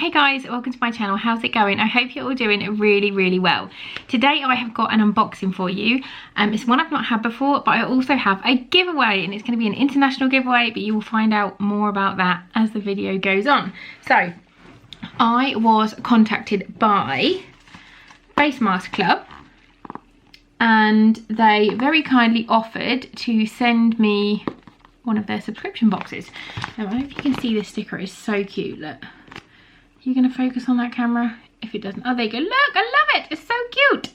Hey guys, welcome to my channel. How's it going? I hope you're all doing really well. Today I have got an unboxing for you. It's one I've not had before, but I also have a giveaway, and it's going to be an international giveaway, but you will find out more about that as the video goes on. So I was contacted by FaceMaskclub, and they very kindly offered to send me one of their subscription boxes. Now, I don't know if you can see this sticker. It's so cute. Look. You're going to focus on that camera? If it doesn't, oh, there you go. Look, I love it. It's so cute.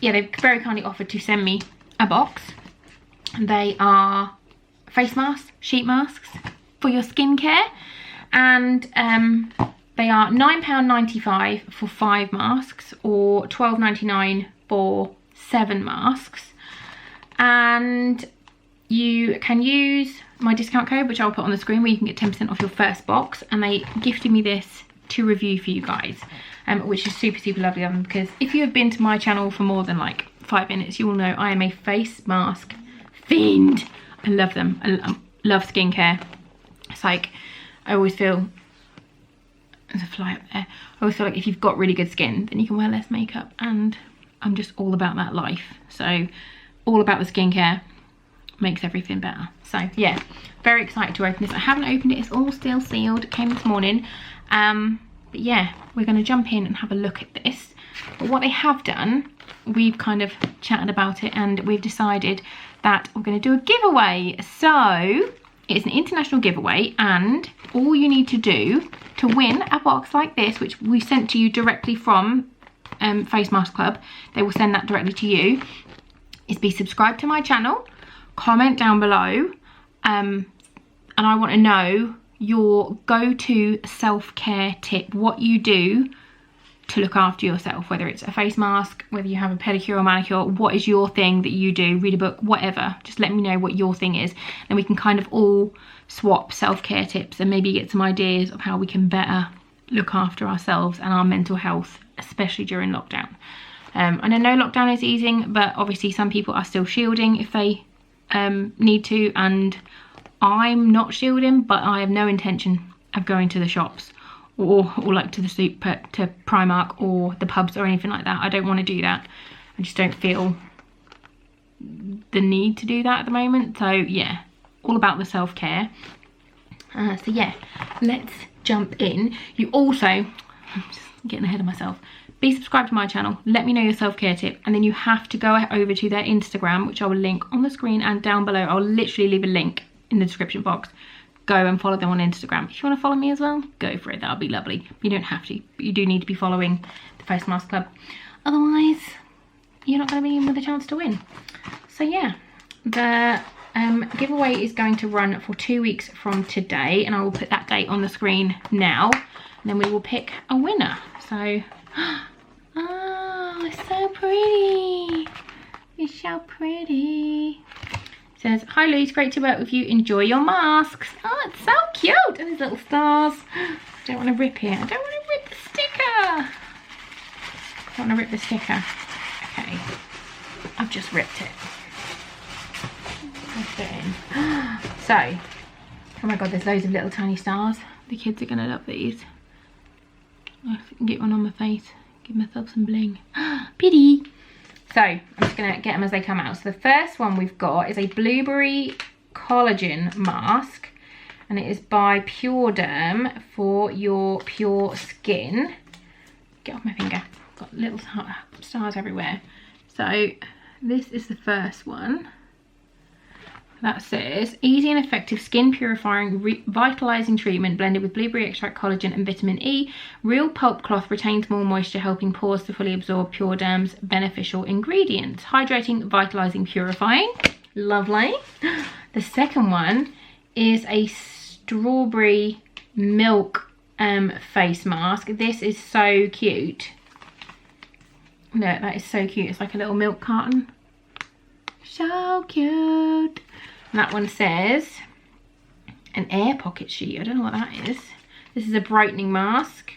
Yeah, they very kindly offered to send me a box. They are face masks, sheet masks for your skincare, and they are £9.95 for 5 masks or £12.99 for 7 masks. And you can use my discount code, which I'll put on the screen, where you can get 10% off your first box. And they gifted me this to review for you guys, which is super lovely of them, because if you have been to my channel for more than like 5 minutes, you will know I am a face mask fiend. I love them. I love skincare. It's like, I always feel, there's a fly up there, I always feel like if you've got really good skin, then you can wear less makeup, and I'm just all about that life. So all about the skincare makes everything better. So yeah, very excited to open this. I haven't opened it, it's all still sealed. It came this morning. But yeah, we're going to jump in and have a look at this. But what they have done, we've kind of chatted about it, and we've decided that we're going to do a giveaway. So it's an international giveaway, and all you need to do to win a box like this, which we sent to you directly from FaceMaskClub, they will send that directly to you, is be subscribed to my channel, comment down below, and I want to know your go-to self-care tip, what you do to look after yourself, whether it's a face mask, whether you have a pedicure or manicure. What is your thing that you do? Read a book, whatever. Just let me know what your thing is, and we can kind of all swap self-care tips and maybe get some ideas of how we can better look after ourselves and our mental health, especially during lockdown. I know lockdown is easing, but obviously some people are still shielding if they need to, and I'm not shielding, but I have no intention of going to the shops or like to the to Primark or the pubs or anything like that. I don't want to do that. I just don't feel the need to do that at the moment. So yeah, all about the self-care. So yeah, let's jump in. You also, I'm just getting ahead of myself, be subscribed to my channel, let me know your self-care tip, and then you have to go over to their Instagram, which I will link on the screen and down below. I'll literally leave a link in the description box. Go and follow them on Instagram. If you want to follow me as well, go for it. That'll be lovely. You don't have to, but you do need to be following the Face Mask Club. Otherwise, you're not going to be in with a chance to win. So yeah, the giveaway is going to run for 2 weeks from today, and I will put that date on the screen now, and then we will pick a winner. So oh, it's so pretty. It's so pretty. It says, hi Louise, great to work with you. Enjoy your masks. Oh, it's so cute. And these little stars. I don't want to rip it. I don't want to rip the sticker. I don't want to rip the sticker. Okay. I've just ripped it. Let's put it in. So, oh my god, there's loads of little tiny stars. The kids are going to love these. I can get one on my face, give myself some bling. Pity. So I'm just gonna get them as they come out. So the first one we've got is a blueberry collagen mask, and it is by Pure Derm for your pure skin. Get off my finger, got little stars everywhere. So this is the first one. That says, easy and effective skin purifying revitalizing treatment blended with blueberry extract, collagen and vitamin E. Real pulp cloth retains more moisture, helping pores to fully absorb Pure Derm's beneficial ingredients. Hydrating, vitalizing, purifying. Lovely. The second one is a strawberry milk face mask. This is so cute. Look, that is so cute. It's like a little milk carton. So cute. And that one says an air pocket sheet. I don't know what that is. This is a brightening mask.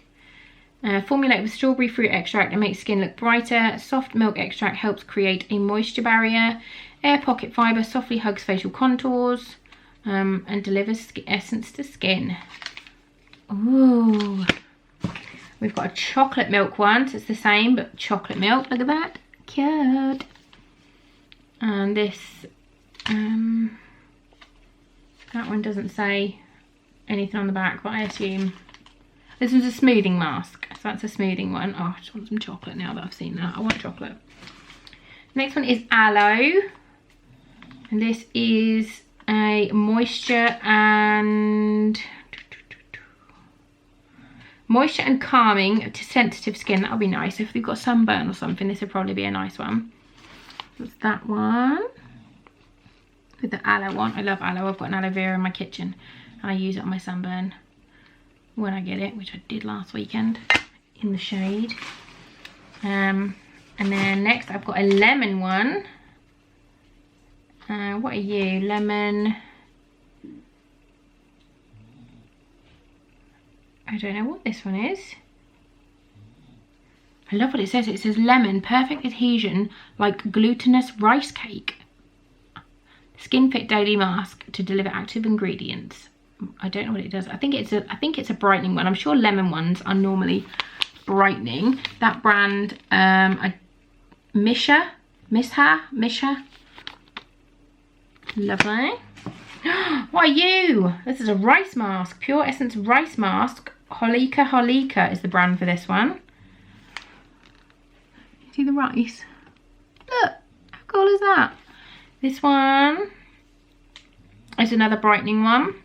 Formulated with strawberry fruit extract and makes skin look brighter. Soft milk extract helps create a moisture barrier. Air pocket fibre softly hugs facial contours and delivers essence to skin. Ooh. We've got a chocolate milk one, so it's the same, but chocolate milk. Look at that. Cute. And this, that one doesn't say anything on the back, but I assume this one's a smoothing mask. So that's a smoothing one. Oh, I just want some chocolate now that I've seen that. I want chocolate. Next one is aloe. And this is a moisture and calming to sensitive skin. That'll be nice. If you've got sunburn or something, this would probably be a nice one. That's that one. With the aloe one. I love aloe. I've got an aloe vera in my kitchen and I use it on my sunburn when I get it, which I did last weekend in the shade. And then next I've got a lemon one. What are you? Lemon. I don't know what this one is. I love what it says. It says lemon, perfect adhesion like glutinous rice cake. Skin fit daily mask to deliver active ingredients. I don't know what it does. I think it's a brightening one. I'm sure lemon ones are normally brightening. That brand, Misha. Lovely. What are you? This is a rice mask. Pure Essence rice mask. Holika is the brand for this one. See the rice? Look, how cool is that? This one is another brightening one.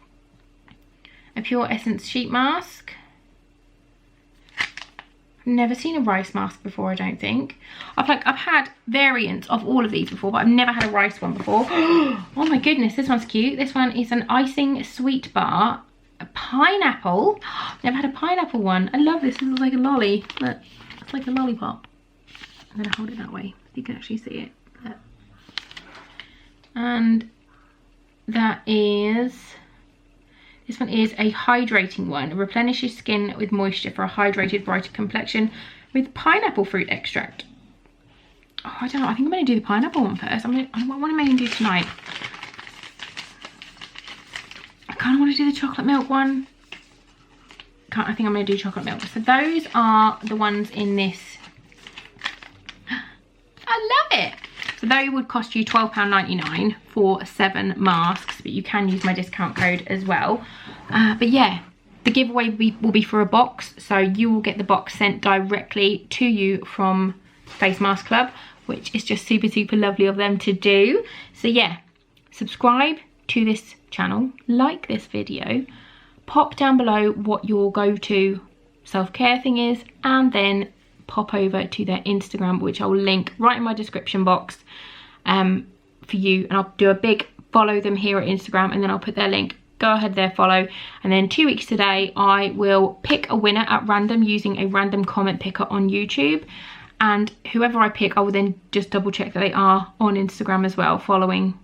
A Pure Essence sheet mask. Never seen a rice mask before, I don't think. I've had variants of all of these before, but I've never had a rice one before. Oh my goodness, this one's cute. This one is an icing sweet bar. A pineapple. Never had a pineapple one. I love this. This looks like a lolly. Look, it's like a lollipop. I'm gonna hold it that way so you can actually see it. Look. And that is, this one is a hydrating one. It replenishes skin with moisture for a hydrated, brighter complexion with pineapple fruit extract. Oh, I don't know. I think I'm going to do the pineapple one first. What am I going to do tonight? I kind of want to do the chocolate milk one. I think I'm going to do chocolate milk. So those are the ones in this. I love it. So they would cost you £12.99 for 7 masks, but you can use my discount code as well. But yeah, the giveaway will be for a box, so you will get the box sent directly to you from FaceMaskClub, which is just super, super lovely of them to do. So yeah, subscribe to this channel, like this video, pop down below what your go-to self-care thing is, and then pop over to their Instagram, which I'll link right in my description box for you, and I'll do a big follow them here at Instagram, and then I'll put their link. Go ahead there, follow, and then 2 weeks today I will pick a winner at random using a random comment picker on YouTube, and whoever I pick I will then just double check that they are on Instagram as well, following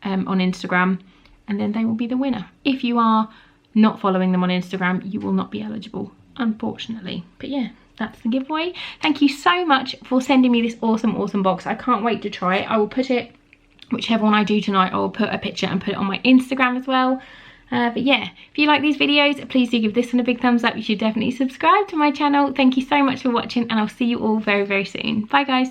on Instagram, and then they will be the winner. If you are not following them on Instagram, you will not be eligible, unfortunately. But yeah, that's the giveaway. Thank you so much for sending me this awesome box. I can't wait to try it. I will put it, whichever one I do tonight, I will put a picture and put it on my Instagram as well. But yeah, if you like these videos, please do give this one a big thumbs up. You should definitely subscribe to my channel. Thank you so much for watching, and I'll see you all very, very soon. Bye guys.